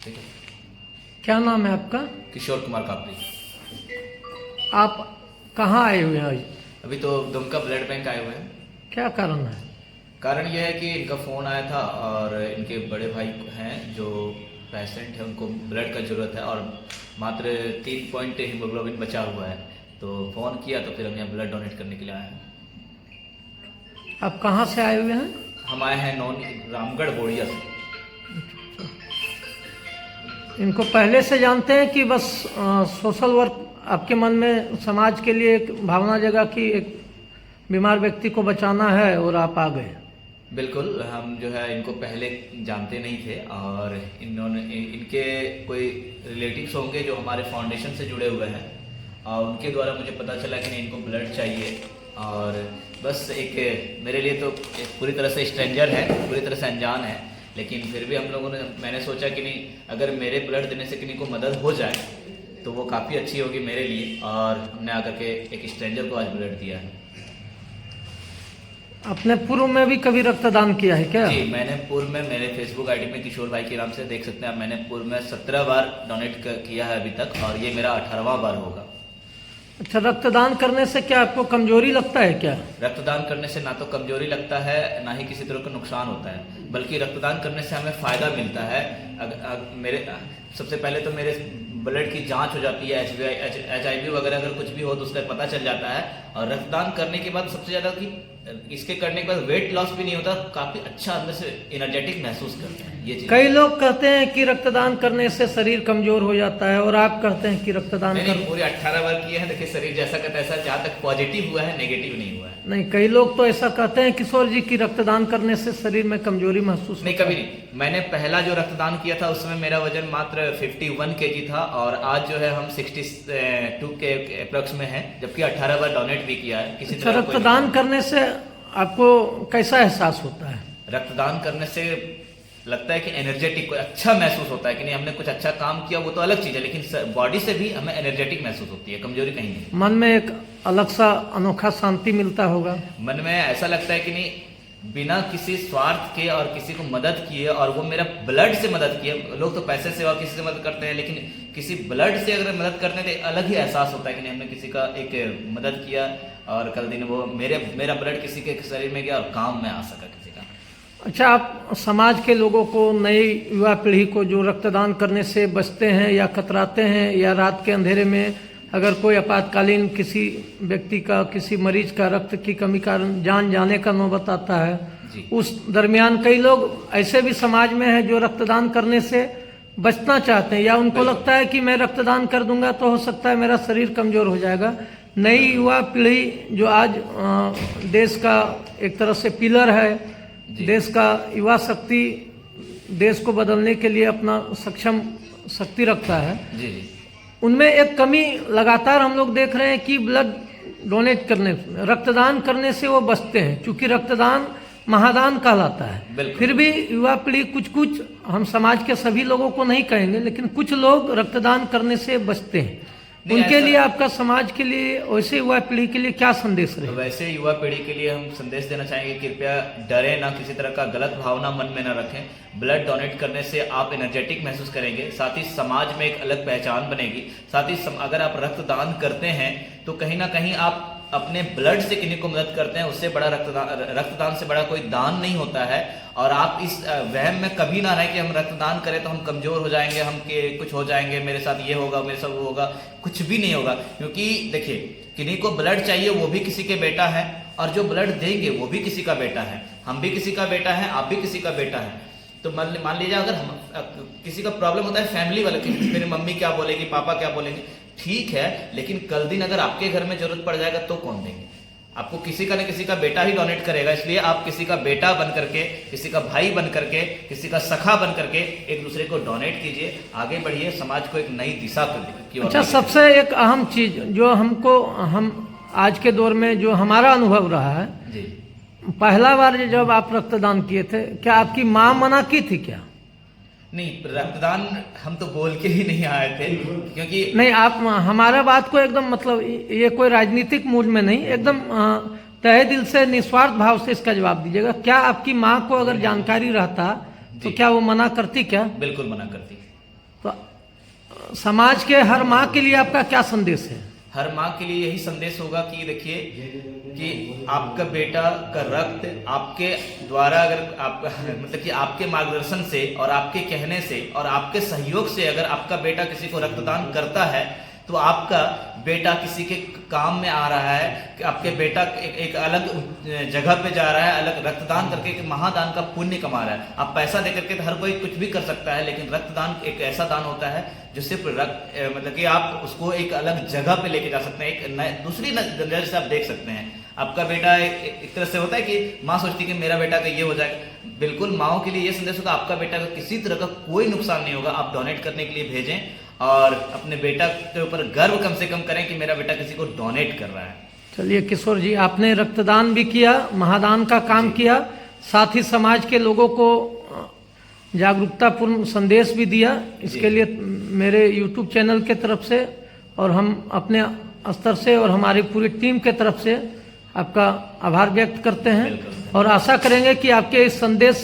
ठीक है। क्या नाम है आपका? किशोर कुमार कापड़ी। आप कहाँ आए हुए हैं आज? अभी तो दुमका ब्लड बैंक आए हुए हैं। क्या कारण है? कारण यह है कि इनका फ़ोन आया था और इनके बड़े भाई हैं जो पेशेंट है, उनको ब्लड का ज़रूरत है और मात्र 3 पॉइंट हीमोग्लोबिन बचा हुआ है। तो फ़ोन किया तो फिर हम यहाँ ब्लड डोनेट करने के लिए आए हैं। आप कहाँ से आए हुए हैं? हम आए हैं रामगढ़ बोड़िया से। इनको पहले से जानते हैं कि बस सोशल वर्क आपके मन में समाज के लिए एक भावना जगा कि एक बीमार व्यक्ति को बचाना है और आप आ गए? बिल्कुल, हम जो है इनको पहले जानते नहीं थे और इनके कोई रिलेटिव्स होंगे जो हमारे फाउंडेशन से जुड़े हुए हैं और उनके द्वारा मुझे पता चला कि नहीं इनको ब्लड चाहिए। और बस एक मेरे लिए तो एक पूरी तरह से स्ट्रेंजर है, पूरी तरह से अनजान है, लेकिन फिर भी मैंने सोचा कि नहीं अगर मेरे ब्लड देने से किसी को मदद हो जाए तो वो काफ़ी अच्छी होगी मेरे लिए, और हमने आकर के एक स्ट्रेंजर को आज ब्लड दिया है। आपने पूर्व में भी कभी रक्तदान किया है क्या? जी, मैंने पूर्व में मेरे फेसबुक आईडी में किशोर भाई के नाम से देख सकते हैं आप, मैंने पूर्व में 17 बार डोनेट किया है अभी तक और ये मेरा 18वां बार होगा। अच्छा, रक्तदान करने से क्या आपको कमजोरी लगता है क्या? रक्तदान करने से ना तो कमजोरी लगता है ना ही किसी तरह का नुकसान होता है, बल्कि रक्तदान करने से हमें फायदा मिलता है। सबसे पहले तो मेरे ब्लड की जांच हो जाती है, HIV वगैरह अगर कुछ भी हो तो उसका पता चल जाता है। और रक्तदान करने के बाद सबसे ज्यादा कि इसके करने के बाद वेट लॉस भी नहीं होता, काफी अच्छा अंदर से एनर्जेटिक महसूस करते हैं। ये चीज कई लोग कहते हैं कि रक्तदान करने से शरीर कमजोर हो जाता है और आप कहते हैं कि रक्तदान पूरे 18 बार किए हैं, देखिए शरीर जैसा का तैसा, जहाँ तक पॉजिटिव हुआ है नेगेटिव नहीं हुआ है। नहीं, कई लोग तो ऐसा कहते हैं किशोर जी की रक्तदान करने से शरीर में कमजोरी महसूस नहीं, कभी नहीं। मैंने पहला जो रक्तदान किया था उसमें मेरा वजन मात्र 51 kg था और आज जो है हम 62 के अप्रोक्स में है, जबकि 18 बार डोनेट भी किया है। किसी तरह रक्तदान करने से आपको कैसा एहसास होता है? रक्तदान करने से लगता है कि एनर्जेटिक अच्छा महसूस होता है कि नहीं हमने कुछ अच्छा काम किया, वो तो अलग चीज है, लेकिन बॉडी से भी हमें एनर्जेटिक महसूस होती है, कमजोरी कहीं नहीं। मन में एक अलग सा अनोखा शांति मिलता होगा। मन में ऐसा लगता है कि नहीं बिना किसी स्वार्थ के और किसी को मदद किए, और वो मेरा ब्लड से मदद किए। लोग तो पैसे से और किसी से मदद करते हैं, लेकिन किसी ब्लड से अगर मदद करते हैं तो अलग ही एहसास होता है कि नहीं हमने किसी का एक मदद किया और कल दिन वो मेरा ब्लड किसी के शरीर में गया और काम में आ सका किसी का। अच्छा, आप समाज के लोगों को, नई युवा पीढ़ी को जो रक्तदान करने से बचते हैं या कतराते हैं, या रात के अंधेरे में अगर कोई आपातकालीन किसी व्यक्ति का, किसी मरीज का रक्त की कमी कारण जान जाने का नौबत आता है, उस दरमियान कई लोग ऐसे भी समाज में हैं जो रक्तदान करने से बचना चाहते हैं, या उनको लगता है कि मैं रक्तदान कर दूंगा तो हो सकता है मेरा शरीर कमजोर हो जाएगा। नई युवा पीढ़ी जो आज देश का एक तरह से पिलर है, देश का युवा शक्ति देश को बदलने के लिए अपना सक्षम शक्ति रखता है, जी, उनमें एक कमी लगातार हम लोग देख रहे हैं कि ब्लड डोनेट करने, रक्तदान करने से वो बचते हैं, क्योंकि रक्तदान महादान कहलाता है। फिर भी युवा पीढ़ी कुछ हम समाज के सभी लोगों को नहीं कहेंगे, लेकिन कुछ लोग रक्तदान करने से बचते हैं। उनके लिए आपका समाज के लिए, वैसे युवा पीढ़ी के लिए क्या संदेश रहे? वैसे युवा पीढ़ी के लिए हम संदेश देना चाहेंगे, कृपया डरे ना, किसी तरह का गलत भावना मन में ना रखें। ब्लड डोनेट करने से आप एनर्जेटिक महसूस करेंगे, साथ ही समाज में एक अलग पहचान बनेगी। साथ ही अगर आप रक्तदान करते हैं तो कहीं ना कहीं आप अपने ब्लड से किन्हीं को मदद करते हैं, उससे बड़ा रक्तदान से बड़ा कोई दान नहीं होता है। और आप इस वहम में कभी ना रहे कि हम रक्तदान करें तो हम कमजोर हो जाएंगे, हम के कुछ हो जाएंगे, मेरे साथ ये होगा, मेरे साथ वो होगा। कुछ भी नहीं होगा, क्योंकि देखिए किन्हीं को ब्लड चाहिए, वो भी किसी के बेटा है, और जो ब्लड देंगे वो भी किसी का बेटा है। हम भी किसी का बेटा है, आप भी किसी का बेटा है। तो मान लीजिए अगर हम किसी का प्रॉब्लम होता है फैमिली वाले, मेरी मम्मी क्या बोलेगी, पापा क्या बोलेंगे, ठीक है, लेकिन कल दिन अगर आपके घर में जरूरत पड़ जाएगा तो कौन देंगे? आपको किसी का न किसी का बेटा ही डोनेट करेगा। इसलिए आप किसी का बेटा बन करके, किसी का भाई बन करके, किसी का सखा बन करके एक दूसरे को डोनेट कीजिए, आगे बढ़िए, समाज को एक नई दिशा की ओर। अच्छा, सबसे एक अहम चीज जो हम आज के दौर में जो हमारा अनुभव रहा है जी, पहला बार जब आप रक्तदान किए थे, क्या आपकी माँ मना की थी क्या? नहीं, रक्तदान हम तो बोल के ही नहीं आए थे, क्योंकि नहीं, आप हमारा बात को एकदम मतलब ये कोई राजनीतिक मूड में नहीं, एकदम तहे दिल से निस्वार्थ भाव से इसका जवाब दीजिएगा। क्या आपकी माँ को अगर जानकारी रहता तो क्या वो मना करती क्या? बिल्कुल मना करती। समाज के हर माँ के लिए आपका क्या संदेश है? हर माँ के लिए यही संदेश होगा कि देखिए कि आपका बेटा का रक्त आपके द्वारा, अगर आपका मतलब कि आपके मार्गदर्शन से और आपके कहने से और आपके सहयोग से अगर आपका बेटा किसी को रक्तदान करता है तो आपका बेटा किसी के काम में आ रहा है, कि आपके बेटा एक अलग जगह पे जा रहा है, अलग रक्तदान करके एक महादान का पुण्य कमा रहा है। आप पैसा दे करके तो हर कोई कुछ भी कर सकता है, लेकिन रक्तदान एक ऐसा दान होता है जो सिर्फ मतलब कि आप उसको एक अलग जगह पे लेके जा सकते हैं, एक दूसरी नजर से आप देख सकते हैं। आपका बेटा एक तरह से होता है कि माँ सोचती है कि मेरा बेटा का ये हो जाएगा, बिल्कुल माओ के लिए ये संदेश होगा, आपका बेटा का किसी तरह का कोई नुकसान नहीं होगा। आप डोनेट करने के लिए भेजें और अपने बेटा के ऊपर गर्व कम से कम करें कि मेरा बेटा किसी को डोनेट कर रहा है। चलिए किशोर जी, आपने रक्तदान भी किया, महादान का काम किया, साथ ही समाज के लोगों को जागरूकतापूर्ण संदेश भी दिया। इसके लिए मेरे YouTube चैनल के तरफ से और हम अपने स्तर से और हमारी पूरी टीम के तरफ से आपका आभार व्यक्त करते हैं और आशा करेंगे कि आपके इस संदेश